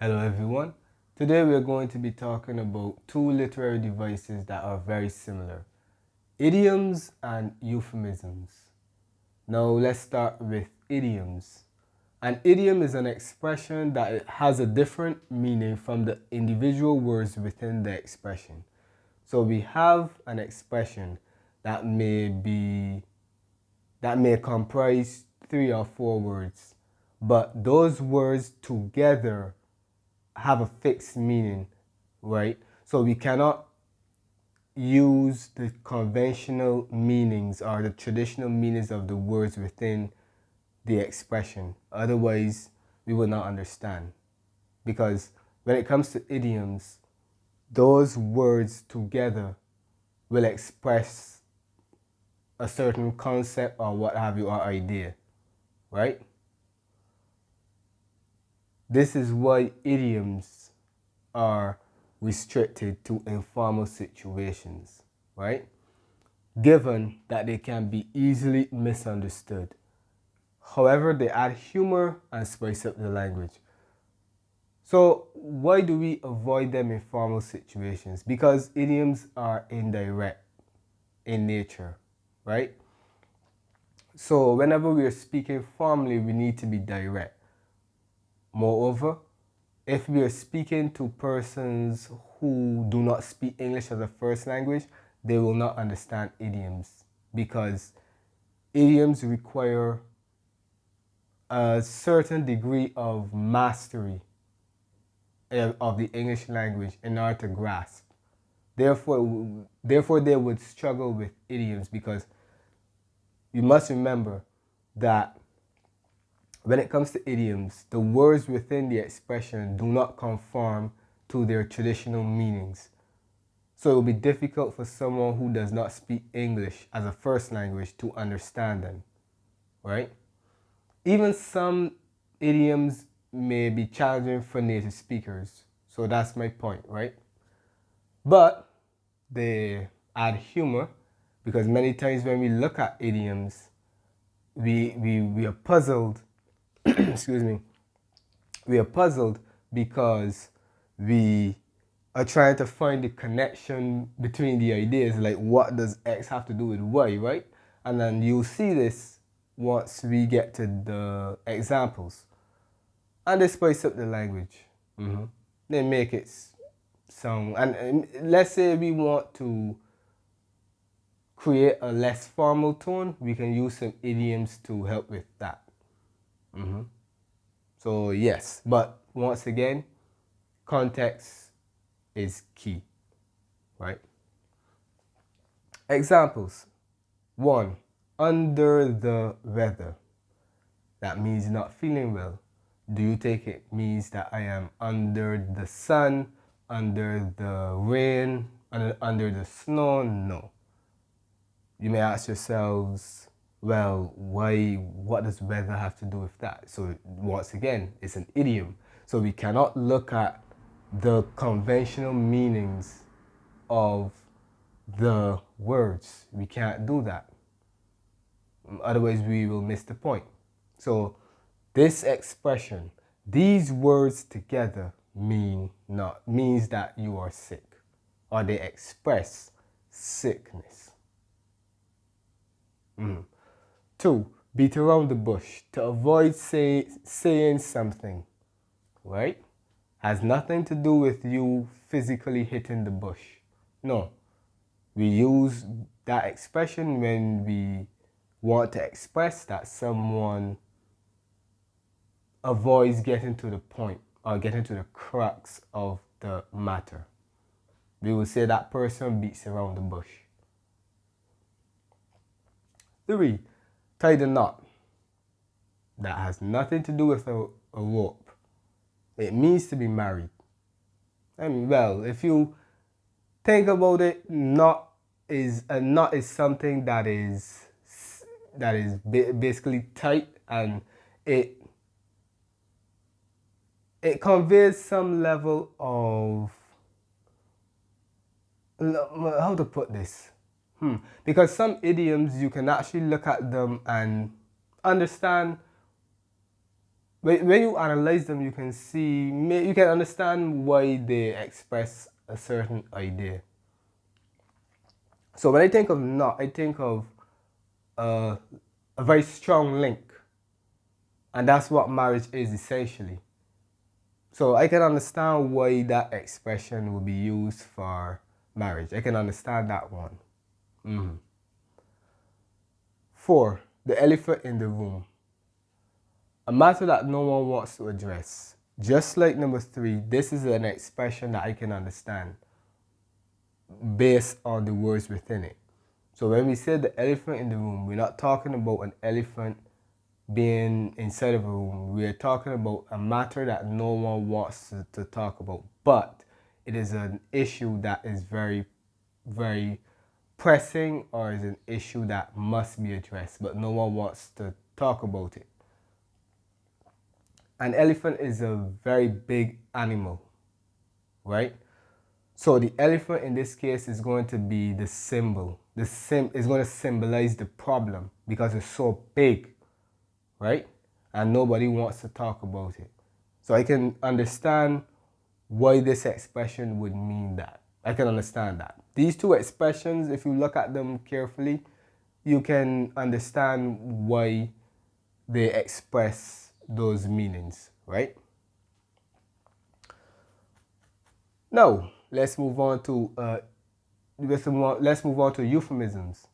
Hello everyone. Today we are going to be talking about two literary devices that are very similar. Idioms and euphemisms. Now let's start with idioms. An idiom is an expression that has a different meaning from the individual words within the expression. So we have an expression that may comprise 3 or 4 words, but those words together have a fixed meaning, right? So we cannot use the conventional meanings or the traditional meanings of the words within the expression. Otherwise, we will not understand. Because when it comes to idioms, those words together will express a certain concept or what have you, or idea, right? This is why idioms are restricted to informal situations, right? Given that they can be easily misunderstood. However, they add humor and spice up the language. So why do we avoid them in formal situations? Because idioms are indirect in nature, right? So whenever we are speaking formally, we need to be direct. Moreover, if we are speaking to persons who do not speak English as a first language, they will not understand idioms because idioms require a certain degree of mastery of the English language in order to grasp. Therefore, they would struggle with idioms because you must remember that when it comes to idioms, the words within the expression do not conform to their traditional meanings. So it will be difficult for someone who does not speak English as a first language to understand them, right? Even some idioms may be challenging for native speakers. So that's my point, right? But they add humor because many times when we look at idioms, we are puzzled, excuse me, we are puzzled because we are trying to find the connection between the ideas, like what does X have to do with Y, right? And then you'll see this once we get to the examples. And they spice up the language. They make it sound, and let's say we want to create a less formal tone, we can use some idioms to help with that. So yes, but once again, context is key, right? Examples. 1. Under the weather. That means not feeling well. Do you take it means that I am under the sun, under the rain, under the snow? No. You may ask yourselves, well, what does weather have to do with that? So once again, it's an idiom. So we cannot look at the conventional meanings of the words. We can't do that. Otherwise, we will miss the point. So this expression, these words together means that you are sick, or they express sickness. 2. Beat around the bush to avoid saying something, right? Has nothing to do with you physically hitting the bush. No. We use that expression when we want to express that someone avoids getting to the point or getting to the crux of the matter. We will say that person beats around the bush. 3. Tie the knot. That has nothing to do with a rope. It means to be married. I mean, well, if you think about it, a knot is something that is basically tight, and it conveys some level of, how to put this? Because some idioms, you can actually look at them and understand when you analyze them, you can see, you can understand why they express a certain idea. So when I think of not, I think of uh, a very strong link, and that's what marriage is essentially. So I can understand why that expression will be used for marriage. I can understand that one. 4. The elephant in the room. A matter that no one wants to address. Just like number 3, this is an expression that I can understand based on the words within it. So when we say the elephant in the room, we're not talking about an elephant being inside of a room. We're talking about a matter that no one wants to talk about, but it is an issue that is very, very pressing, or is an issue that must be addressed, but no one wants to talk about it. An elephant is a very big animal, right? So the elephant in this case is going to be the symbol. Is going to symbolize the problem because it's so big, right? And nobody wants to talk about it. So I can understand why this expression would mean that. I can understand that. These two expressions, if you look at them carefully, you can understand why they express those meanings, right? Now, let's move on to euphemisms.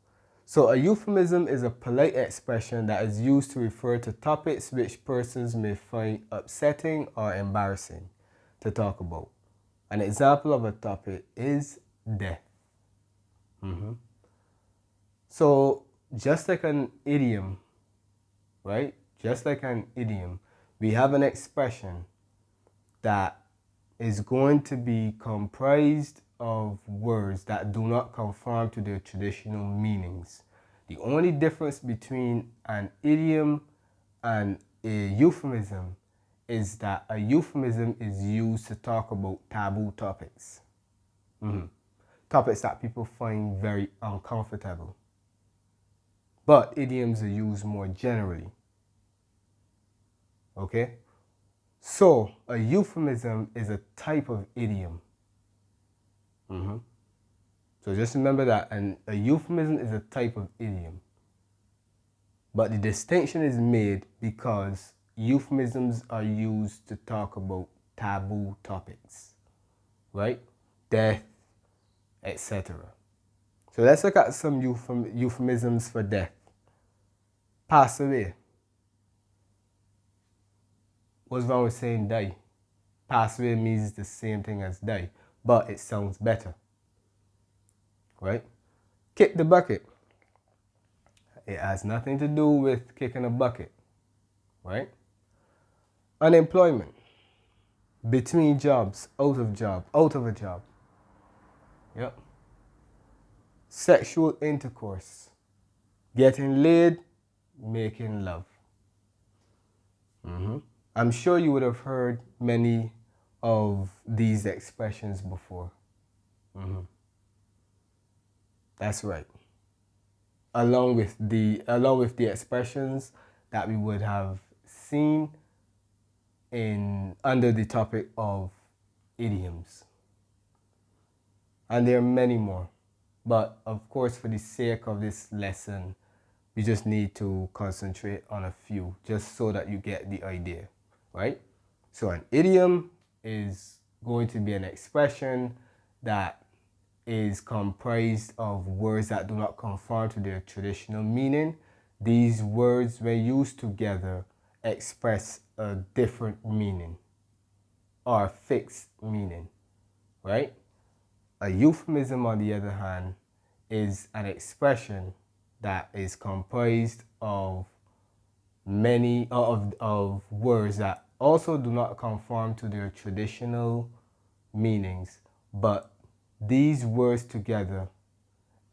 So a euphemism is a polite expression that is used to refer to topics which persons may find upsetting or embarrassing to talk about. An example of a topic is death. So just like an idiom, right? Just like an idiom, we have an expression that is going to be comprised of words that do not conform to their traditional meanings. The only difference between an idiom and a euphemism is that a euphemism is used to talk about taboo topics. Topics that people find very uncomfortable. But idioms are used more generally. Okay? So a euphemism is a type of idiom. So just remember that a euphemism is a type of idiom. But the distinction is made because euphemisms are used to talk about taboo topics, right? Death, etc. So let's look at some euphemisms for death. Pass away. What's wrong with saying die? Pass away means the same thing as die, but it sounds better, right? Kick the bucket. It has nothing to do with kicking a bucket, right? Unemployment. Between jobs, out of a job. Yep. Sexual intercourse. Getting laid, making love. I'm sure you would have heard many of these expressions before. That's right. Along with the expressions that we would have seen under the topic of idioms. And there are many more. But of course, for the sake of this lesson, we just need to concentrate on a few just so that you get the idea, right? So an idiom is going to be an expression that is comprised of words that do not conform to their traditional meaning. These words, when used together, express a different meaning or a fixed meaning, right? A euphemism, on the other hand, is an expression that is comprised of many of words that also do not conform to their traditional meanings, but these words together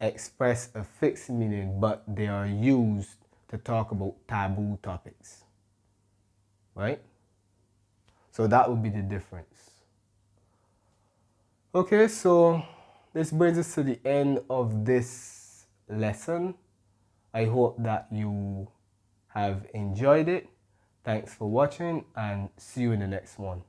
express a fixed meaning, but they are used to talk about taboo topics, right? So that would be the difference. Okay, so this brings us to the end of this lesson. I hope that you have enjoyed it. Thanks for watching and see you in the next one.